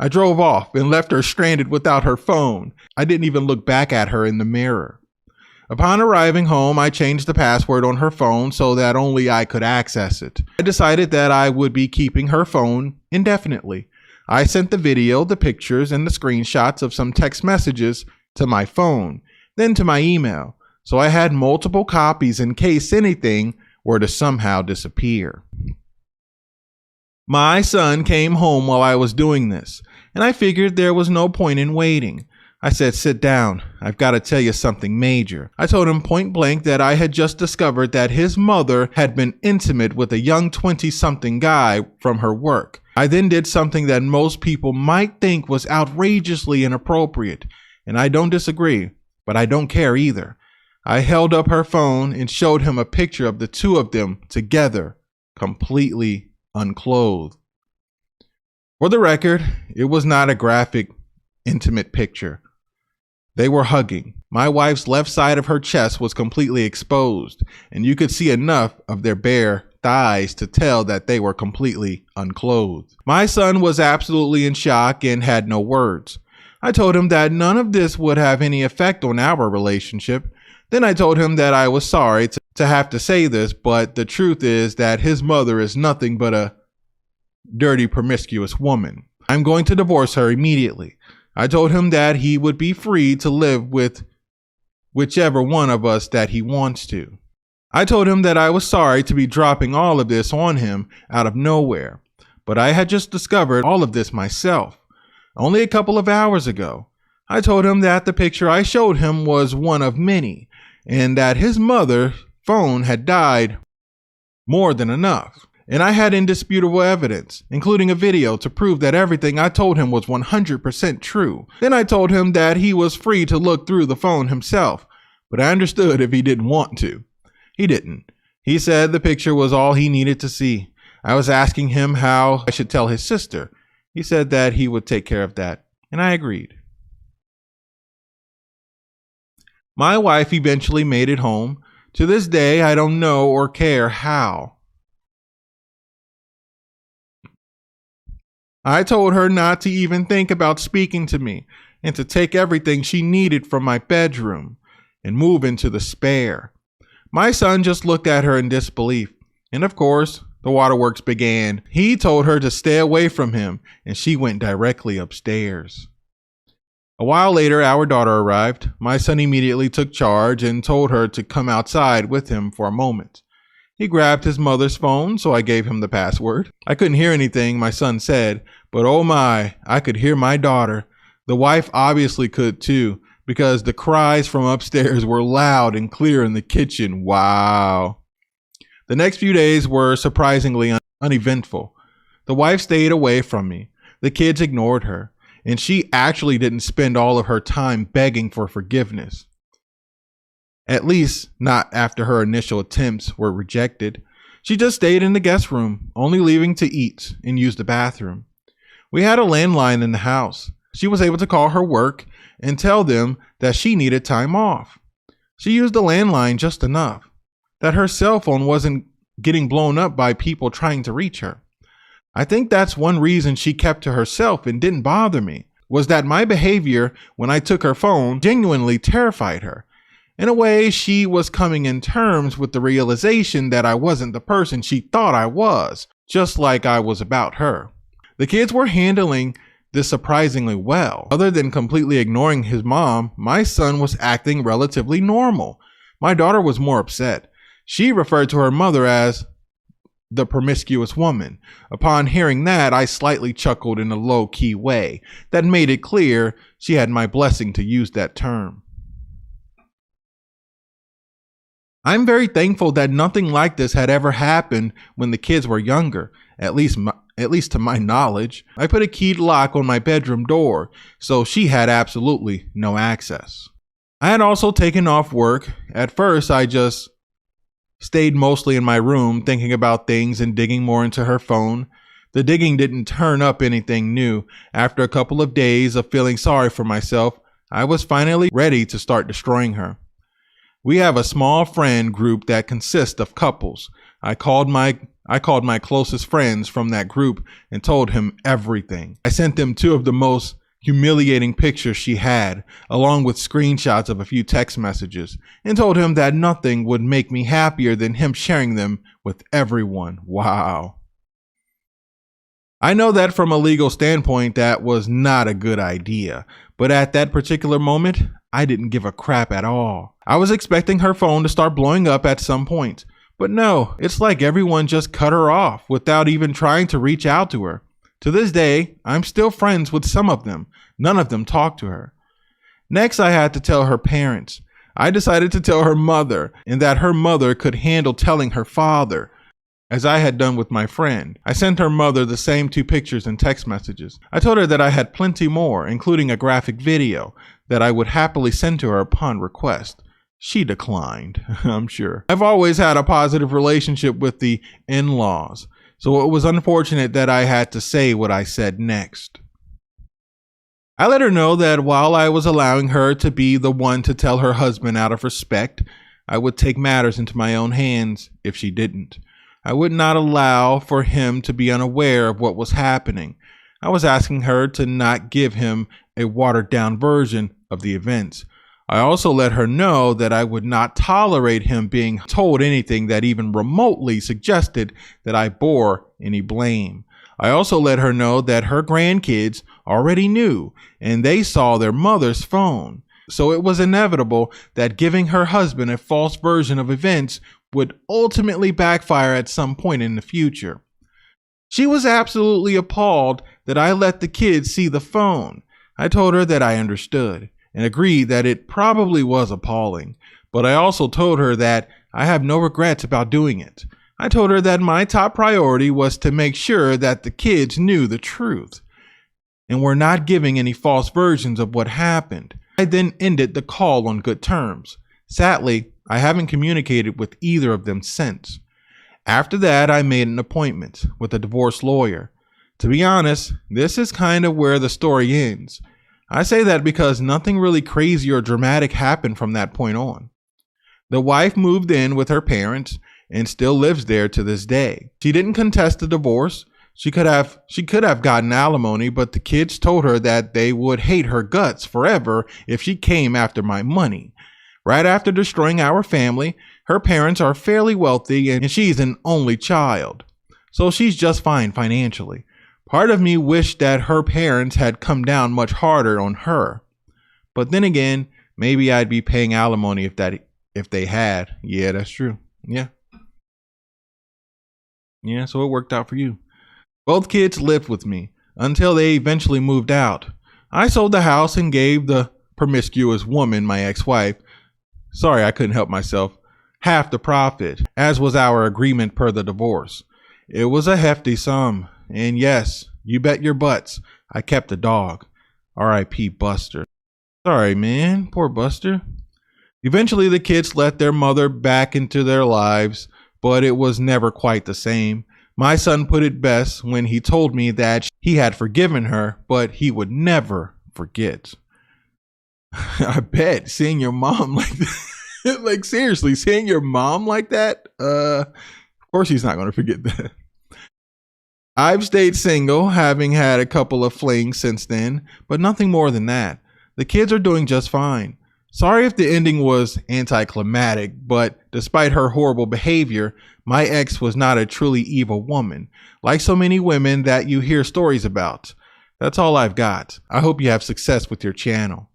I drove off and left her stranded without her phone. I didn't even look back at her in the mirror. Upon arriving home, I changed the password on her phone so that only I could access it. I decided that I would be keeping her phone indefinitely. I sent the video, the pictures, and the screenshots of some text messages to my phone, then to my email, so I had multiple copies in case anything were to somehow disappear. My son came home while I was doing this, and I figured there was no point in waiting. I said, "Sit down. I've got to tell you something major." I told him point blank that I had just discovered that his mother had been intimate with a young 20-something guy from her work. I then did something that most people might think was outrageously inappropriate, and I don't disagree, but I don't care either. I held up her phone and showed him a picture of the two of them together, completely unclothed. For the record, it was not a graphic, intimate picture. They were hugging. My wife's left side of her chest was completely exposed, and you could see enough of their bare thighs to tell that they were completely unclothed. My son was absolutely in shock and had no words. I told him that none of this would have any effect on our relationship. Then I told him that I was sorry to have to say this, but the truth is that his mother is nothing but a dirty, promiscuous woman. I'm going to divorce her immediately. I told him that he would be free to live with whichever one of us that he wants to. I told him that I was sorry to be dropping all of this on him out of nowhere, but I had just discovered all of this myself, only a couple of hours ago. I told him that the picture I showed him was one of many, and that his mother's phone had died more than enough. And I had indisputable evidence, including a video, to prove that everything I told him was 100% true. Then I told him that he was free to look through the phone himself, but I understood if he didn't want to. He didn't. He said the picture was all he needed to see. I was asking him how I should tell his sister. He said that he would take care of that, and I agreed. My wife eventually made it home. To this day, I don't know or care how. I told her not to even think about speaking to me and to take everything she needed from my bedroom and move into the spare. My son just looked at her in disbelief, and of course, the waterworks began. He told her to stay away from him, and she went directly upstairs. A while later, our daughter arrived. My son immediately took charge and told her to come outside with him for a moment. He grabbed his mother's phone, so I gave him the password. I couldn't hear anything my son said, but oh my, I could hear my daughter. The wife obviously could too, because the cries from upstairs were loud and clear in the kitchen. Wow. The next few days were surprisingly uneventful. The wife stayed away from me. The kids ignored her, and she actually didn't spend all of her time begging for forgiveness. At least not after her initial attempts were rejected. She just stayed in the guest room, only leaving to eat and use the bathroom. We had a landline in the house. She was able to call her work and tell them that she needed time off. She used the landline just enough that her cell phone wasn't getting blown up by people trying to reach her. I think that's one reason she kept to herself and didn't bother me, was that my behavior when I took her phone genuinely terrified her. In a way, she was coming in terms with the realization that I wasn't the person she thought I was, just like I was about her. The kids were handling this surprisingly well. Other than completely ignoring his mom, my son was acting relatively normal. My daughter was more upset. She referred to her mother as the promiscuous woman. Upon hearing that, I slightly chuckled in a low-key way that made it clear she had my blessing to use that term. I'm very thankful that nothing like this had ever happened when the kids were younger, at least to my knowledge. I put a keyed lock on my bedroom door, so she had absolutely no access. I had also taken off work. At first, I just stayed mostly in my room thinking about things and digging more into her phone. The digging didn't turn up anything new. After a couple of days of feeling sorry for myself, I was finally ready to start destroying her. We have a small friend group that consists of couples. I called my closest friends from that group and told him everything. I sent them 2 of the most humiliating pictures she had, along with screenshots of a few text messages, and told him that nothing would make me happier than him sharing them with everyone. Wow. I know that from a legal standpoint, that was not a good idea, but at that particular moment, I didn't give a crap at all. I was expecting her phone to start blowing up at some point, but no, it's like everyone just cut her off without even trying to reach out to her. To this day, I'm still friends with some of them. None of them talk to her. Next, I had to tell her parents. I decided to tell her mother, and that her mother could handle telling her father, as I had done with my friend. I sent her mother the same 2 pictures and text messages. I told her that I had plenty more, including a graphic video, that I would happily send to her upon request. She declined, I'm sure. I've always had a positive relationship with the in-laws, so it was unfortunate that I had to say what I said next. I let her know that while I was allowing her to be the one to tell her husband out of respect, I would take matters into my own hands if she didn't. I would not allow for him to be unaware of what was happening. I was asking her to not give him a watered-down version of the events. I also let her know that I would not tolerate him being told anything that even remotely suggested that I bore any blame. I also let her know that her grandkids already knew, and they saw their mother's phone. So it was inevitable that giving her husband a false version of events would ultimately backfire at some point in the future. She was absolutely appalled that I let the kids see the phone. I told her that I understood and agreed that it probably was appalling, but I also told her that I have no regrets about doing it. I told her that my top priority was to make sure that the kids knew the truth and were not giving any false versions of what happened. I then ended the call on good terms. Sadly, I haven't communicated with either of them since. After that, I made an appointment with a divorce lawyer. To be honest, this is kind of where the story ends. I say that because nothing really crazy or dramatic happened from that point on. The wife moved in with her parents and still lives there to this day. She didn't contest the divorce. She could have gotten alimony, but the kids told her that they would hate her guts forever if she came after my money. Right after destroying our family, her parents are fairly wealthy and she's an only child. So she's just fine financially. Part of me wished that her parents had come down much harder on her. But then again, maybe I'd be paying alimony if they had. Yeah, that's true. Yeah, so it worked out for you. Both kids lived with me until they eventually moved out. I sold the house and gave the promiscuous woman, my ex-wife, sorry, I couldn't help myself, half the profit, as was our agreement per the divorce. It was a hefty sum. And yes, you bet your butts, I kept the dog. R.I.P. Buster. Sorry, man. Poor Buster. Eventually, the kids let their mother back into their lives, but it was never quite the same. My son put it best when he told me that he had forgiven her, but he would never forget. I bet seeing your mom like that, like seriously, seeing your mom like that, of course he's not going to forget that. I've stayed single, having had a couple of flings since then, but nothing more than that. The kids are doing just fine. Sorry if the ending was anticlimactic, but despite her horrible behavior, my ex was not a truly evil woman, like so many women that you hear stories about. That's all I've got. I hope you have success with your channel.